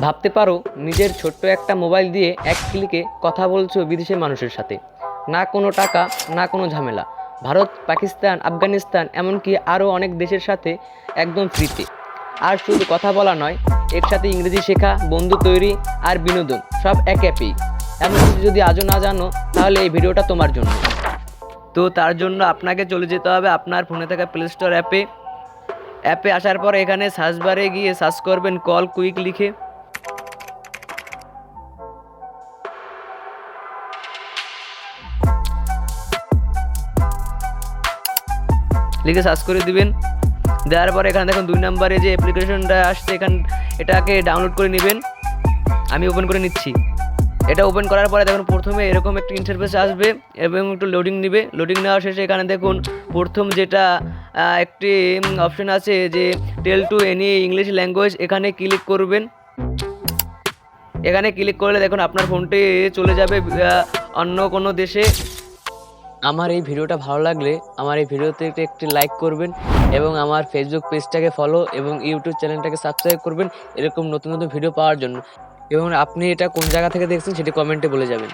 ভাবতে পারো নিজের ছোট্ট একটা মোবাইল দিয়ে এক ক্লিকে কথা বলছো বিদেশের মানুষের সাথে। না কোনো টাকা, না কোনো ঝামেলা। ভারত, পাকিস্তান, আফগানিস্তান এমনকি আরও অনেক দেশের সাথে একদম ফ্রিতে। আর শুধু কথা বলা নয়, এর সাথে ইংরেজি শেখা, বন্ধু তৈরি আর বিনোদন সব এক অ্যাপেই। এমন কিছু যদি আজও না জানো, তাহলে এই ভিডিওটা তোমার জন্য। তো তার জন্য আপনাকে চলে যেতে হবে আপনার ফোনে থাকা প্লে স্টোর অ্যাপে আসার পর এখানে সার্চ বারে গিয়ে সার্চ করবেন কল কুইক লিখে। সার্চ করে দিবেন। দেওয়ার পর এখানে দেখুন 2 নম্বরে যে অ্যাপ্লিকেশনটা আসছে এটাকে ডাউনলোড করে নেবেন। আমি ওপেন করে নিচ্ছি। এটা ওপেন করার পরে দেখুন প্রথমে এরকম একটা ইন্টারফেস আসবে এবং একটু লোডিং নেবে। লোডিং নেওয়ার শেষে এখানে দেখুন প্রথম যেটা একটি অপশন আছে যে টেল টু এনি ইংলিশ ল্যাঙ্গুয়েজ, এখানে ক্লিক করবেন। এখানে ক্লিক করলে দেখুন আপনার ফোনটি চলে যাবে অন্য কোনো দেশে। আমার এই ভিডিওটা ভালো লাগলে আমার এই ভিডিওতে একটি লাইক করবেন এবং আমার ফেসবুক পেজটাকে ফলো এবং ইউটিউব চ্যানেলটাকে সাবস্ক্রাইব করবেন এরকম নতুন নতুন ভিডিও পাওয়ার জন্য। এবং আপনি এটা কোন জায়গা থেকে দেখছেন সেটি কমেন্টে বলে যাবেন।